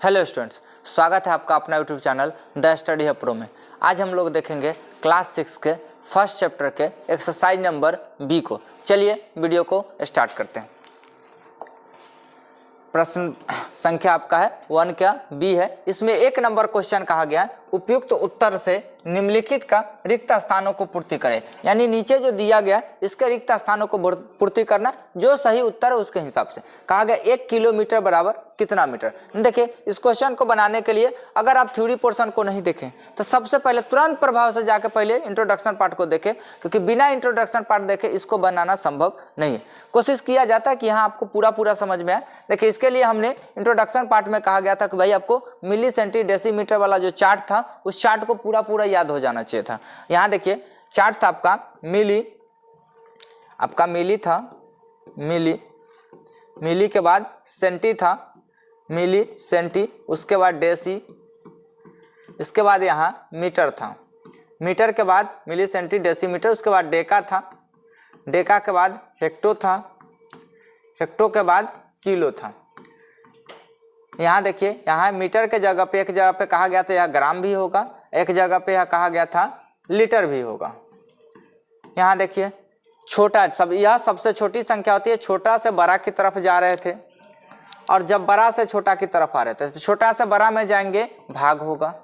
Hello students, स्वागत है आपका अपना YouTube channel the study hub pro में। आज हम लोग देखेंगे क्लास 6 के फर्स्ट चैप्टर के एक्सरसाइज नंबर बी को। चलिए वीडियो को स्टार्ट करते हैं। प्रश्न संख्या आपका है 1 क्या बी है। इसमें 1 नंबर क्वेश्चन कहा गया है, उपयुक्त उत्तर से निम्नलिखित का रिक्त स्थानों को पूर्ति करें। यानी नीचे जो दिया गया इसके रिक्त स्थानों को पूर्ति करना, जो सही उत्तर है उसके हिसाब से। कहा गया 1 किलोमीटर बराबर कितना मीटर। देखिए इस क्वेश्चन को बनाने के लिए अगर आप थ्योरी पोर्शन को नहीं देखें तो सबसे पहले तुरंत प्रभाव से जाके पहले इंट्रोडक्शन पार्ट को देखें, क्योंकि बिना इंट्रोडक्शन पार्ट देखे इसको बनाना संभव नहीं है। कोशिश किया जाता है कि यहाँ आपको पूरा समझ में आए। देखिए इसके लिए हमने इंट्रोडक्शन पार्ट में कहा गया था कि भाई आपको मिली सेंटी डेसीमीटर वाला जो चार्ट था उस चार्ट को पूरा याद हो जाना चाहिए था। यहाँ देखिए चार्ट था आपका मिली था, मिली के बाद सेंटी था, मिली सेंटी, उसके बाद डेसी, इसके बाद यहाँ मीटर था, मीटर के बाद मिली सेंटी डेसीमीटर, उसके बाद डेका था, डेका के बाद हेक्टो था, हेक्टो के बाद किलो था। यहाँ देखिए यहाँ मीटर के जगह पे एक जगह पे कहा गया था यह ग्राम भी होगा, एक जगह पे यह कहा गया था लीटर भी होगा। यहाँ देखिए छोटा यह सबसे छोटी संख्या होती है, छोटा से बड़ा की तरफ जा रहे थे और जब बड़ा से छोटा की तरफ आ रहे थे तो छोटा से बड़ा में जाएंगे भाग होगा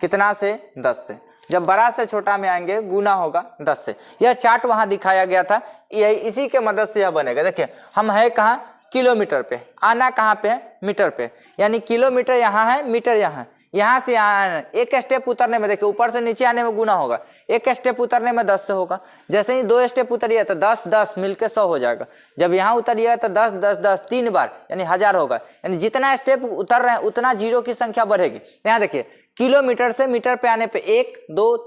कितना से 10 से, जब बड़ा से छोटा में आएंगे गुना होगा 10 से। यह चार्ट वहां दिखाया गया था, यही इसी के मदद से यह बनेगा। देखिए हम है कहाँ किलोमीटर पे, आना कहाँ पे है मीटर पे, यानी किलोमीटर यहाँ है मीटर यहाँ है, यहाँ से यहाँ एक स्टेप उतरने में देखिए ऊपर से नीचे आने में गुना होगा, एक स्टेप उतरने में 10 से होगा। जैसे ही 2 स्टेप उतरिए तो 10 मिलके 100 हो जाएगा, जब यहाँ उतरिएगा तो 10 3 बार यानी 1000 होगा। यानी जितना स्टेप उतर रहे हैं उतना जीरो की संख्या बढ़ेगी। यहाँ देखिए किलोमीटर से मीटर पे आने पे 1 2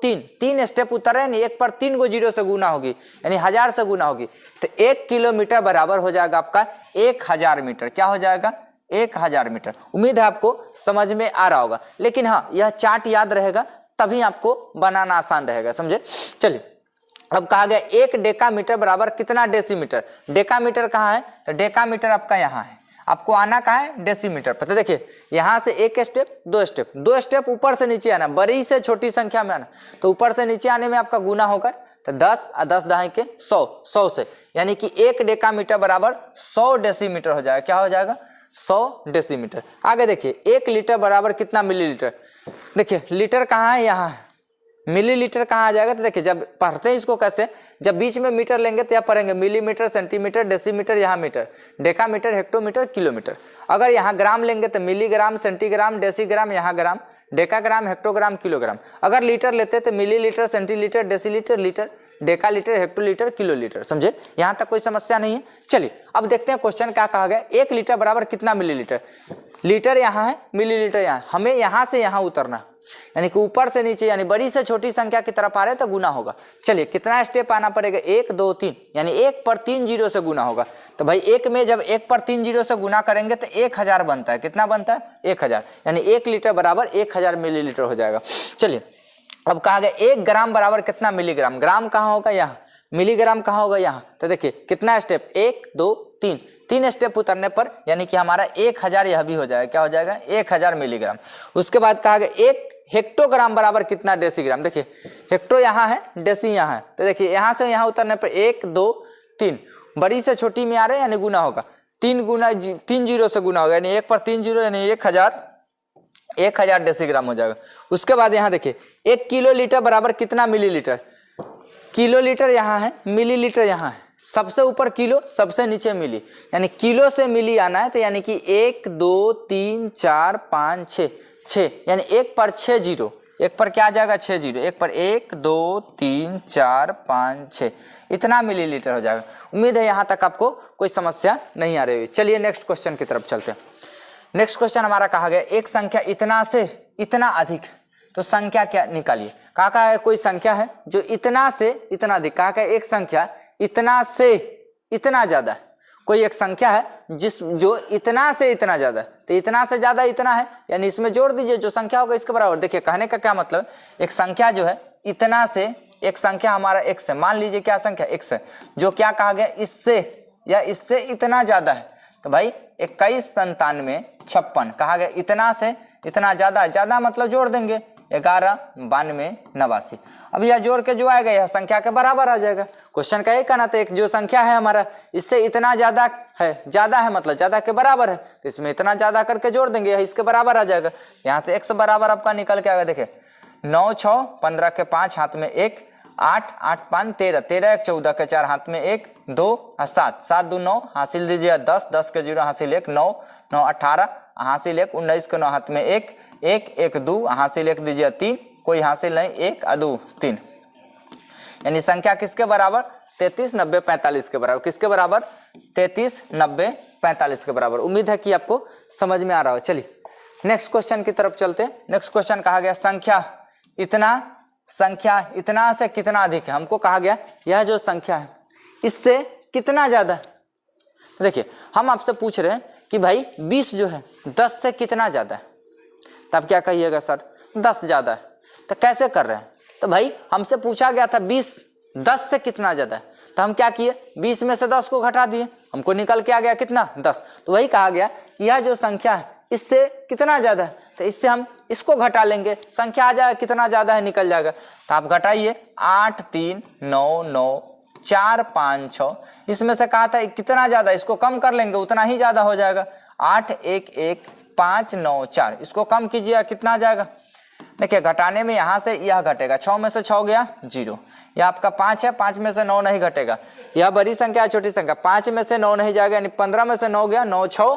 3 स्टेप उतर रहे हैं, एक पर 3 गो जीरो से गुना होगी यानी 1000 से गुना होगी। तो 1 किलोमीटर बराबर हो जाएगा आपका 1000 मीटर। क्या हो जाएगा 1000 मीटर। उम्मीद है आपको समझ में आ रहा होगा, लेकिन हाँ यह चार्ट याद रहेगा तभी आपको बनाना आसान रहेगा, समझे। चलिए अब कहा गया 1 डेकामीटर बराबर कितना डेसीमीटर। डेकामीटर कहाँ है तो डेकामीटर आपका यहाँ है, आपको आना कहाँ है डेसीमीटर पर। तो देखिए यहाँ से 1 स्टेप 2 स्टेप ऊपर से नीचे आना, बड़ी से छोटी संख्या में आना, तो ऊपर से नीचे आने में आपका गुना होगा तो 10 और 10 दाएं के 100 से, यानी कि 1 डेकामीटर बराबर 100 डेसीमीटर हो जाएगा। क्या हो जाएगा 100 डेसीमीटर। आगे देखिए 1 लीटर बराबर कितना मिलीलीटर। देखिए लीटर कहाँ है यहाँ है, मिलीलीटर कहाँ आ जाएगा। तो देखिए जब पढ़ते हैं इसको कैसे, जब बीच में मीटर लेंगे तो यहाँ पढ़ेंगे मिलीमीटर सेंटीमीटर डेसीमीटर, यहाँ मीटर, डेकामीटर हेक्टोमीटर किलोमीटर। अगर यहाँ ग्राम लेंगे तो मिलीग्राम सेंटीग्राम डेसीग्राम, यहाँ ग्राम डेकाग्राम हेक्टोग्राम किलोग्राम। अगर लीटर लेते तो millilitre centilitre decilitre litre decalitre hectolitre kilolitre, समझे। यहाँ तक कोई समस्या नहीं है। चलिए अब देखते हैं क्वेश्चन क्या कहा गया। 1 लीटर बराबर कितना मिलीलीटर। लीटर यहाँ है मिलीलीटर यहाँ, हमें यहाँ से यहाँ उतरना, यानी कि ऊपर से नीचे यानी बड़ी से छोटी संख्या की तरफ आ रहे तो गुना होगा। चलिए कितना स्टेप आना पड़ेगा 1 2 3, यानी 1 पर 3 जीरो से गुना होगा। तो भाई 1 में जब 1 पर 3 जीरो से गुना करेंगे तो 1000 बनता है। कितना बनता है 1000, यानी 1 लीटर बराबर 1000 मिलीलीटर हो जाएगा। चलिए अब कहा गया 1 ग्राम बराबर कितना मिलीग्राम। ग्राम कहाँ होगा यहाँ, मिलीग्राम कहाँ होगा यहाँ। तो देखिए कितना स्टेप 1 2 3 स्टेप उतरने पर यानी कि हमारा 1000 यह भी हो जाएगा। क्या हो जाएगा 1000 मिलीग्राम। उसके बाद कहा गया 1 हेक्टोग्राम बराबर कितना डेसीग्राम। देखिए हेक्टो यहाँ है डेसी यहाँ है, तो देखिए यहाँ से यहाँ उतरने पर 1 2 3 बड़ी से छोटी में आ रहे हैं यानी गुना होगा, 3 जीरो से गुना होगा, यानी 1 पर 3 जीरो यानी 1000 डेसीग्राम हो जाएगा। उसके बाद यहाँ देखिए 1 किलोलीटर बराबर कितना मिलीलीटर। किलोलीटर यहाँ है मिलीलीटर यहाँ है, सबसे ऊपर किलो सबसे नीचे मिली, यानी किलो से मिली आना है। तो यानी कि 1 2 3 4 5 6 यानी 1 पर 6 जीरो, 1 पर क्या आ जाएगा 6 जीरो, 1 पर 1 2 3 4 5 6 इतना मिलीलीटर हो जाएगा। उम्मीद है यहाँ तक आपको कोई समस्या नहीं आ रही है। चलिए नेक्स्ट क्वेश्चन की तरफ चलते हैं। नेक्स्ट क्वेश्चन हमारा कहा गया एक संख्या इतना से इतना अधिक, तो संख्या क्या निकालिए। कहा है कोई संख्या है जो इतना से इतना अधिक, कहा है एक संख्या इतना से इतना ज्यादा है। कोई एक संख्या है जो इतना से इतना ज्यादा है, तो इतना से ज्यादा इतना है, यानी इसमें जोड़ दीजिए जो संख्या होगा इसके बराबर। देखिए कहने का क्या मतलब, एक संख्या जो है इतना से, एक संख्या हमारा x है, मान लीजिए क्या संख्या x है, जो क्या कहा गया इससे या इससे इतना ज्यादा है, तो भाई 2197 कहा गया। इतना से इतना ज्यादा, ज्यादा मतलब जोड़ देंगे 11 92 89। अब यह जोड़ के जो आएगा यह संख्या के बराबर आ जाएगा। क्वेश्चन का एक कहना था एक जो संख्या है हमारा इससे इतना ज्यादा है मतलब ज्यादा के बराबर है, तो इसमें इतना ज्यादा करके जोड़ देंगे यह इसके बराबर आ जाएगा। यहाँ से x बराबर आपका निकल के आएगा, देखिए 9 6 15 के 5 हाथ में 1, 8 8 5 13, 13 1 14 के 4 हाथ में 1 2 7 7 2 9 हासिल दीजिए 10, 10 के 0 हासिल 1, 9 9 18 हासिल 1, 19 के 9 हाथ में 1 1 1 2 हासिल 1 दीजिए 3, कोई हासिल नहीं 1 2 3। यानी संख्या किसके बराबर 33 90 45 के बराबर। किसके बराबर 33 90 45 के बराबर। उम्मीद है कि आपको समझ में आ रहा हो। चलिए नेक्स्ट क्वेश्चन की तरफ चलते हैं। नेक्स्ट क्वेश्चन कहा गया संख्या इतना से कितना अधिक है। हमको कहा गया यह जो संख्या है इससे कितना ज्यादा है। तो देखिए हम आपसे पूछ रहे हैं कि भाई 20 जो है 10 से कितना ज्यादा है, तो आप क्या कहिएगा सर 10 ज्यादा है। तो कैसे कर रहे हैं, तो भाई हमसे पूछा गया था 20 10 से कितना ज्यादा है, तो हम क्या किए 20 में से 10 को घटा दिए, हमको निकल के आ गया कितना 10। तो वही कहा गया कि यह जो संख्या है इससे कितना ज्यादा है, तो इससे हम इसको घटा लेंगे, संख्या आ जाएगा कितना ज्यादा है निकल जाएगा। तो आप घटाइए 8 3 9 9 4 5 6, इसमें से कहा था कितना ज्यादा, इसको कम कर लेंगे उतना ही ज्यादा हो जाएगा। 8 1 1 5 9 4, इसको कम कीजिए कितना आ जाएगा। देखिए घटाने में यहाँ से यह घटेगा, 6 में से 6 गया 0, यह आपका 5 है, 5 में से 9 नहीं घटेगा। यह बड़ी संख्या है छोटी संख्या, 5 में से 9 नहीं जाएगा, यानी 15 में से 9 गया, 9 6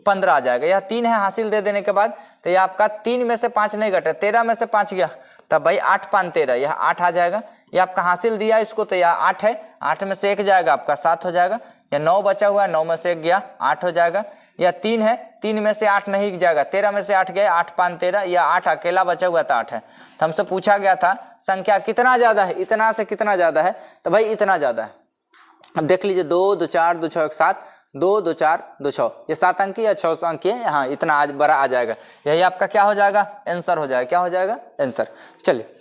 15 आ जाएगा। यह 3 है हासिल दे देने के बाद, तो यह आपका 3 में से 5 नहीं घटे, 13 में से 5 गया, तब भाई 8 5 13, यह 8 आ जाएगा। यह आपका हासिल दिया इसको, तो यह 8 है, 8 में से 1 जाएगा आपका 7 हो जाएगा। यह 9 बचा हुआ है, 9 में से 1 गया 8 हो जाएगा। यह 3 है, 3 में से 8 नहीं जाएगा, 13 में से 8 गया 8 5 13, यह 8 अकेला बचा हुआ था 8 है। तो हमसे पूछा गया था संख्या कितना ज्यादा है, इतना से कितना ज्यादा है, तो भाई इतना ज्यादा है। अब देख लीजिए 2 2 4 2 6 1 7, 2 2 4 2 6, ये 7 अंकी या 6 अंकी है, हाँ इतना आज बड़ा आ जाएगा। यही आपका क्या हो जाएगा आंसर हो जाएगा, क्या हो जाएगा आंसर। चलिए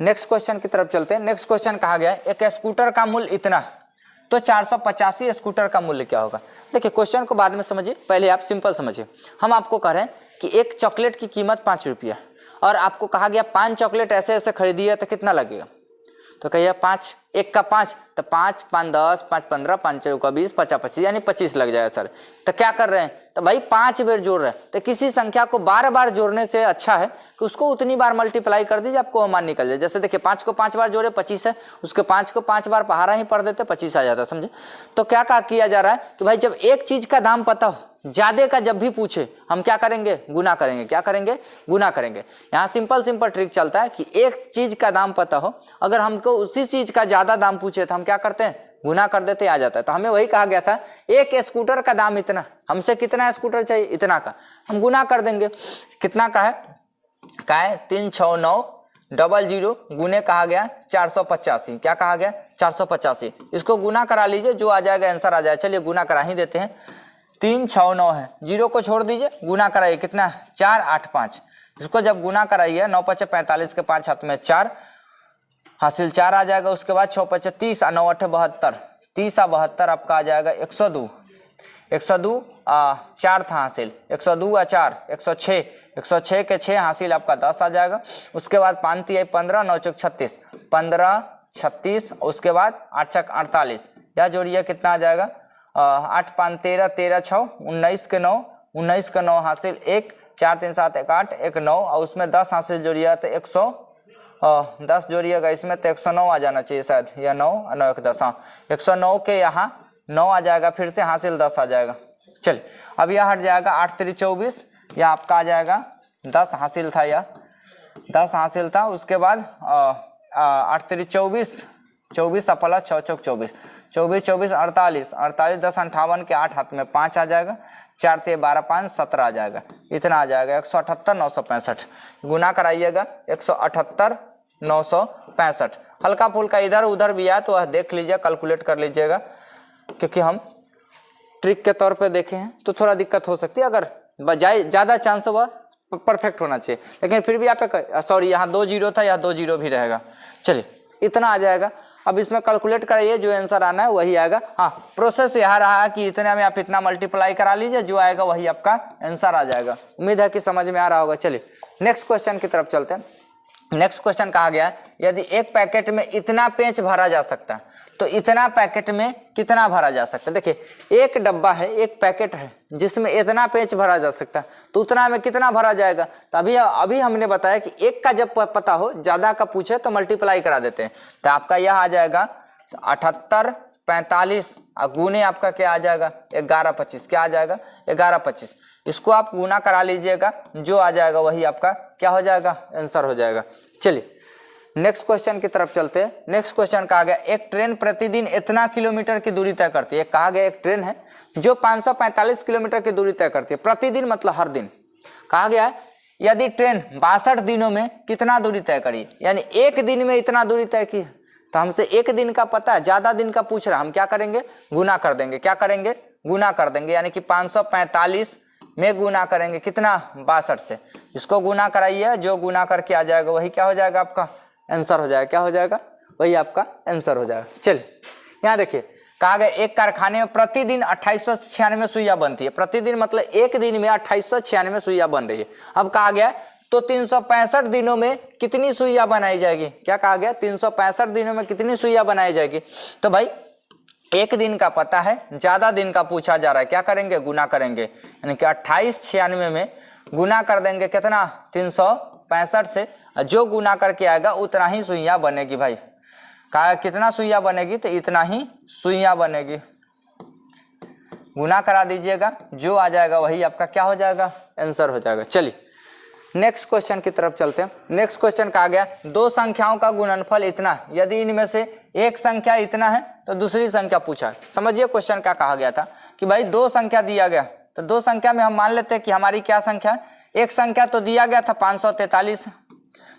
नेक्स्ट क्वेश्चन की तरफ चलते हैं। नेक्स्ट क्वेश्चन कहा गया एक स्कूटर का मूल्य इतना, तो 485 स्कूटर का मूल्य क्या होगा। देखिए क्वेश्चन को बाद में समझिए, पहले आप सिंपल समझिए। हम आपको कह रहे हैं कि एक चॉकलेट की कीमत 5 रुपया, और आपको कहा गया 5 चॉकलेट ऐसे ऐसे खरीदिए तो कितना लगेगा। तो कहिए 5 1 का 5, तो 5 5 10 5 15 5 4 का 20 50 25, यानी 25 लग जाएगा सर। तो क्या कर रहे हैं, तो भाई 5 बार जोड़ रहे हैं, तो किसी संख्या को बार बार जोड़ने से अच्छा है कि उसको उतनी बार मल्टीप्लाई कर दीजिए, आपको मान निकल जाए। जैसे देखिए 5 को 5 बार जोड़े 25 है, उसके 5 को 5 बार पहाड़ा ही पढ़ देते 25 आ जाता, समझे। तो क्या किया जा रहा है कि भाई जब एक चीज का दाम पता हो, ज्यादा का जब भी पूछे हम क्या करेंगे गुना करेंगे, क्या करेंगे गुना करेंगे। यहाँ सिंपल ट्रिक चलता है कि एक चीज का दाम पता हो, अगर हमको उसी चीज का ज्यादा दाम पूछे तो हम क्या करते हैं गुना कर देते, आ जाता है। तो हमें वही कहा गया था एक स्कूटर का दाम इतना, हमसे कितना स्कूटर चाहिए इतना का, हम गुना कर देंगे। कितना का है 3 6 9 00 गुने कहा गया 485, क्या कहा गया 485, इसको गुना करा लीजिए जो आ जाएगा आंसर आ जाएगा। चलिए गुना करा ही देते हैं। 3 6 9 है, 0 को छोड़ दीजिए, गुना कराइए कितना 4 8 5, इसको जब गुना कराइए 9 5 45 के 5 हाथ में 4 हासिल 4 आ जाएगा। उसके बाद 6 5 30 9 8 72, 30 72 आपका आ जाएगा 102 102 4 था हासिल, 102 4 106 106 के 6 हासिल आपका 10 आ जाएगा। उसके बाद 5 3 15 9 4 36 15 36, उसके बाद 8 6 48, या जोड़िए कितना आ जाएगा 8 5 13 13 6 19 के 9 19 के 9 हासिल 1 4 3 7 1 8 1 9, और उसमें 10 हासिल जोड़िए तो 110 जोड़िएगा इसमें तो 109 आ जाना चाहिए शायद, या 9 9 1 10, हाँ 109 के यहाँ 9 आ जाएगा, फिर से हासिल 10 आ जाएगा। चलिए अब यह हट जाएगा 8 3 24, यह आपका आ जाएगा 10 हासिल था, यह 10 हासिल था। उसके बाद 8 3 24 24 सफल 6 चौक 24 24 24 48 48 10 58 के 8 हाथ में 5 आ जाएगा, 4 3 12 5 17 आ जाएगा, इतना आ जाएगा 178 965। गुना कराइएगा 178 965। हल्का फुल्का इधर उधर भी आया तो वह देख लीजिए, कैलकुलेट कर लीजिएगा, क्योंकि हम ट्रिक के तौर पे देखे हैं तो थोड़ा दिक्कत हो सकती है। अगर बजाय ज़्यादा चांस हुआ परफेक्ट होना चाहिए, लेकिन फिर भी आप सॉरी यहाँ 2 0 था, यहाँ 2 0 भी रहेगा। चलिए इतना आ जाएगा। अब इसमें कैलकुलेट कराइए, जो आंसर आना है वही आएगा। हाँ, प्रोसेस यहाँ रहा कि इतने में आप इतना मल्टीप्लाई करा लीजिए, जो आएगा वही आपका आंसर आ जाएगा। उम्मीद है कि समझ में आ रहा होगा। चलिए नेक्स्ट क्वेश्चन की तरफ चलते हैं। नेक्स्ट क्वेश्चन कहा गया है, यदि एक पैकेट में इतना पेंच भरा जा सकता है तो इतना पैकेट में कितना भरा जा सकता है। देखिए एक डब्बा है, एक पैकेट है जिसमें इतना पेंच भरा जा सकता है, तो उतना में कितना भरा जाएगा। तो अभी हमने बताया कि एक का जब पता हो, ज्यादा का पूछे तो मल्टीप्लाई करा देते हैं। तो आपका यह आ जाएगा 78 45 गुने आपका क्या आ जाएगा 11 25, क्या आ जाएगा 11 25। इसको आप गुना करा लीजिएगा, जो आ जाएगा वही आपका क्या हो जाएगा आंसर हो जाएगा। चलिए नेक्स्ट क्वेश्चन की तरफ चलते हैं। नेक्स्ट क्वेश्चन कहा गया, एक ट्रेन प्रतिदिन इतना किलोमीटर की दूरी तय करती है। कहा गया एक ट्रेन है जो 545 किलोमीटर की दूरी तय करती है, प्रतिदिन मतलब हर दिन। कहा गया है यदि ट्रेन 62 दिनों में कितना दूरी तय करी, यानी एक दिन में इतना दूरी तय की। तो हमसे एक दिन का पता है, ज्यादा दिन का पूछ रहा, हम क्या करेंगे गुना कर देंगे। क्या करेंगे गुना कर देंगे, यानी कि 545 में गुना करेंगे कितना 62 से। इसको गुना कराइए, जो गुना करके आ जाएगा वही क्या हो जाएगा आपका आंसर हो जाएगा। क्या हो जाएगा वही आपका आंसर हो जाएगा। चलिए यहाँ देखिए कहा गया एक कारखाने में प्रतिदिन 2896 सुइयां बनती है। प्रतिदिन मतलब एक दिन में 2896 सुइयां बन रही है। अब कहा गया तो 365 दिनों में कितनी सुइयां बनाई जाएगी। क्या कहा गया 365 दिनों में कितनी सुइयां बनाई जाएगी। तो भाई एक दिन का पता है, ज्यादा दिन का पूछा जा रहा है, क्या करेंगे गुना करेंगे, यानी कि 2896 में गुना कर देंगे कितना 365 से, जो गुना करके आएगा उतना ही सुइयां बनेगी। भाई कहा कितना सुइयां बनेगी, तो इतना ही सुइयां बनेगी। गुना करा दीजिएगा, जो आ जाएगा वही आपका क्या हो जाएगा आंसर हो जाएगा। चलिए नेक्स्ट क्वेश्चन की तरफ चलते हैं। नेक्स्ट क्वेश्चन कहा गया दो संख्याओं का गुणनफल इतना, यदि इनमें से एक संख्या इतना है तो दूसरी संख्या पूछा। समझिए क्वेश्चन क्या कहा गया था कि भाई दो संख्या दिया गया, तो दो संख्या में हम मान लेते हैं कि हमारी क्या संख्या, एक संख्या तो दिया गया था 543,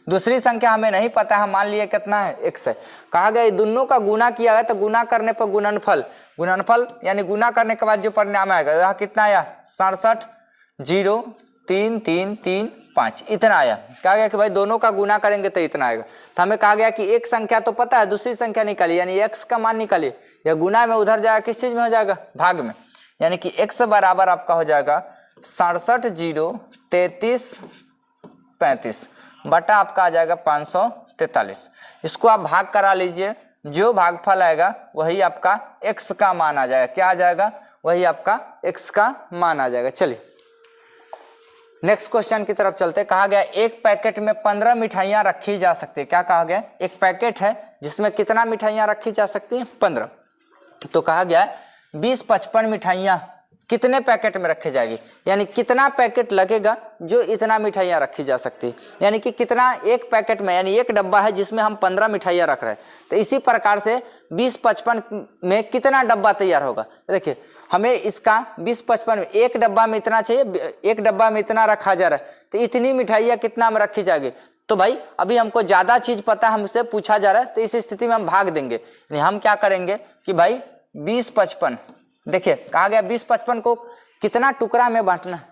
दूसरी संख्या हमें नहीं पता है, हम मान लिए कितना है 100। कहा गया दोनों का गुना किया गया, तो गुना करने पर गुणनफल, गुणनफल यानी गुना करने के बाद जो परिणाम आएगा वह कितना आया 67 0 3 3 3 5 इतना आया। कहा गया कि भाई दोनों का गुना करेंगे तो इतना आएगा। तो हमें कहा गया कि एक संख्या तो पता है, दूसरी संख्या निकाली, यानी x का मान निकालिए। या गुना में उधर जाएगा, किस चीज में हो जाएगा भाग में, यानी कि x बराबर आपका हो जाएगा 67 0 33 35 बटा आपका आ जाएगा 543। इसको आप भाग करा लीजिए, जो भागफल आएगा वही आपका x का मान आ जाएगा। क्या आ जाएगा वही आपका x का मान आ जाएगा। चलिए नेक्स्ट क्वेश्चन की तरफ चलते। कहा गया एक पैकेट में 15 मिठाइयां रखी जा सकती है। क्या कहा गया एक पैकेट है जिसमें कितना मिठाइयां रखी जा सकती हैं 15। तो कहा गया 20-55 मिठाइयां कितने पैकेट में रखी जाएगी, यानी कितना पैकेट लगेगा जो इतना मिठाइयां रखी जा सकती है, यानी कि कितना एक पैकेट में, यानी एक डब्बा है जिसमें हम 15 मिठाइयां रख रहे हैं। तो इसी प्रकार से 20-55 में कितना डब्बा तैयार होगा। देखिए हमें इसका 20-55 में एक डब्बा में इतना चाहिए, एक डब्बा में इतना रखा जा रहा है, तो इतनी मिठाइयां कितना में रखी जाएगी। तो भाई अभी हमको ज्यादा चीज पता है, हमसे पूछा जा रहा है, तो इस स्थिति में हम भाग देंगे। यानी हम क्या करेंगे कि भाई 20-55, देखिए कहा गया 20-55 को कितना टुकड़ा में बांटना है,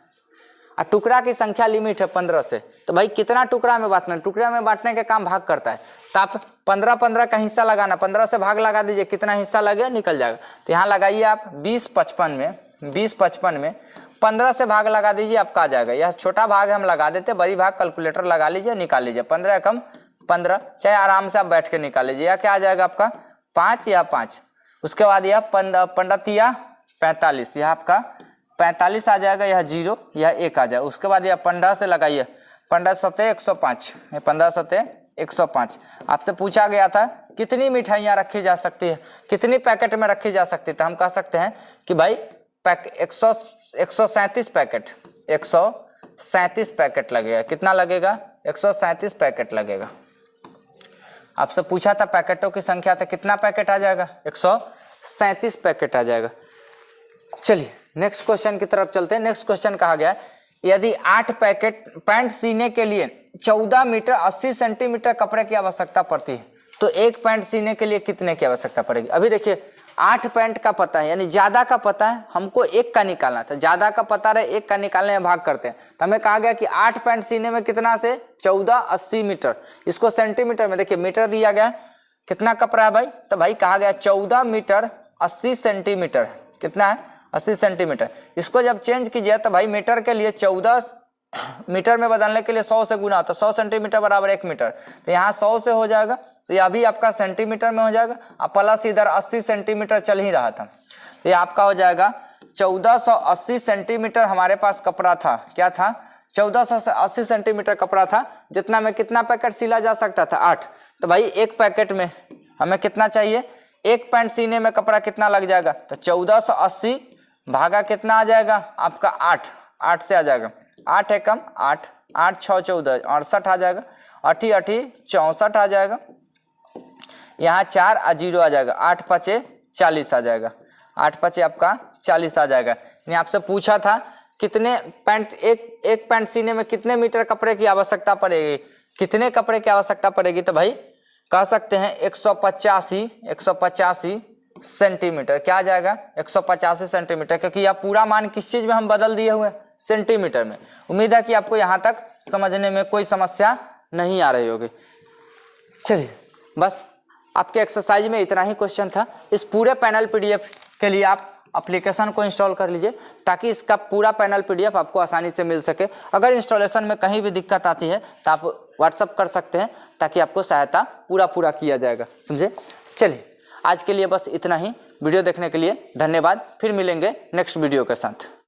और टुकड़ा की संख्या लिमिट है 15 से। तो भाई कितना टुकड़ा में बांटना है, टुकड़ा में बांटने का काम भाग करता है। तो आप 15-15 का हिस्सा लगाना, 15 से भाग लगा दीजिए, कितना हिस्सा लगे निकल जाएगा। तो यहाँ लगाइए आप 20-55 में 15 से भाग लगा दीजिए, आपका आ जाएगा। यह छोटा भाग हम लगा देते, बड़ी भाग कैलकुलेटर लगा लीजिए, निकाल लीजिए। 15 कम 15, चाहे आराम से आप बैठ के निकाल लीजिए। या क्या आ जाएगा आपका 5 या 5। उसके बाद यह 15 45, यह आपका 45 आ जाएगा, यह 0 यह 1 आ जाएगा। उसके बाद यह 15 से लगाइए, 15 7 105, 15 7 105। आपसे पूछा गया था कितनी मिठाइयाँ रखी जा सकती है, कितनी पैकेट में रखी जा सकती है। तो हम कह सकते हैं कि भाई 137 पैकेट, 137 पैकेट लगेगा। कितना लगेगा 137 पैकेट लगेगा। आपसे पूछा था पैकेटों की संख्या, तो कितना पैकेट आ जाएगा 137 पैकेट आ जाएगा। चलिए नेक्स्ट क्वेश्चन की तरफ चलते हैं। नेक्स्ट क्वेश्चन कहा गया यदि 8 पैकेट पैंट सीने के लिए 14 मीटर 80 सेंटीमीटर कपड़े की आवश्यकता पड़ती है, तो एक पैंट सीने के लिए कितने की आवश्यकता पड़ेगी। अभी देखिए 8 पैंट का पता है, यानी ज्यादा का पता है, हमको एक का निकालना था। ज्यादा का पता रहे, एक का निकालने में भाग करते हैं। तो हमें कहा गया कि 8 पैंट सीने में कितना से 14 80 मीटर। इसको सेंटीमीटर में, देखिए मीटर दिया गया है कितना कपड़ा है भाई, तो भाई कहा गया 14 मीटर 80 सेंटीमीटर, कितना है 80 सेंटीमीटर। इसको जब चेंज कीजिए तो भाई मीटर के लिए 14 मीटर में बदलने के लिए 100 से गुना, तो 100 सेंटीमीटर बराबर 1 मीटर, तो यहाँ 100 से हो जाएगा, तो ये अभी आपका सेंटीमीटर में हो जाएगा, अब प्लस इधर 80 सेंटीमीटर चल ही रहा था, तो ये आपका हो जाएगा 1480 सेंटीमीटर हमारे पास कपड़ा था। क्या था, 1480 सेंटीमीटर कपड़ा था, जितना में कितना पैकेट सिला जा सकता था, 8। तो भाई एक पैकेट में हमें कितना चाहिए, एक पैंट सीने में कपड़ा कितना लग जाएगा, तो 1480 भागा कितना आ जाएगा आपका 8, 8 से आ जाएगा, 8 एकम 8, 8 6 14 68 आ जाएगा, 8 8 64 आ जाएगा, यहाँ 4 और 0 आ जाएगा, 8 5 40 आ जाएगा, 8 5 आपका 40 आ जाएगा। यानी आपसे पूछा था कितने पैंट, एक पैंट सीने में कितने मीटर कपड़े की आवश्यकता पड़ेगी, कितने कपड़े की आवश्यकता पड़ेगी, तो भाई कह सकते हैं 185 सेंटीमीटर। क्या आ जाएगा 185 सेंटीमीटर, क्योंकि यह पूरा मान किस चीज में हम बदल दिए हुए, सेंटीमीटर में। उम्मीद है कि आपको यहाँ तक समझने में कोई समस्या नहीं आ रही होगी। चलिए बस आपके एक्सरसाइज में इतना ही क्वेश्चन था। इस पूरे पैनल पीडीएफ के लिए आप एप्लीकेशन को इंस्टॉल कर लीजिए, ताकि इसका पूरा पैनल पीडीएफ आपको आसानी से मिल सके। अगर इंस्टॉलेशन में कहीं भी दिक्कत आती है तो आप व्हाट्सअप कर सकते हैं, ताकि आपको सहायता पूरा किया जाएगा, समझे। चलिए आज के लिए बस इतना ही। वीडियो देखने के लिए धन्यवाद, फिर मिलेंगे नेक्स्ट वीडियो के साथ।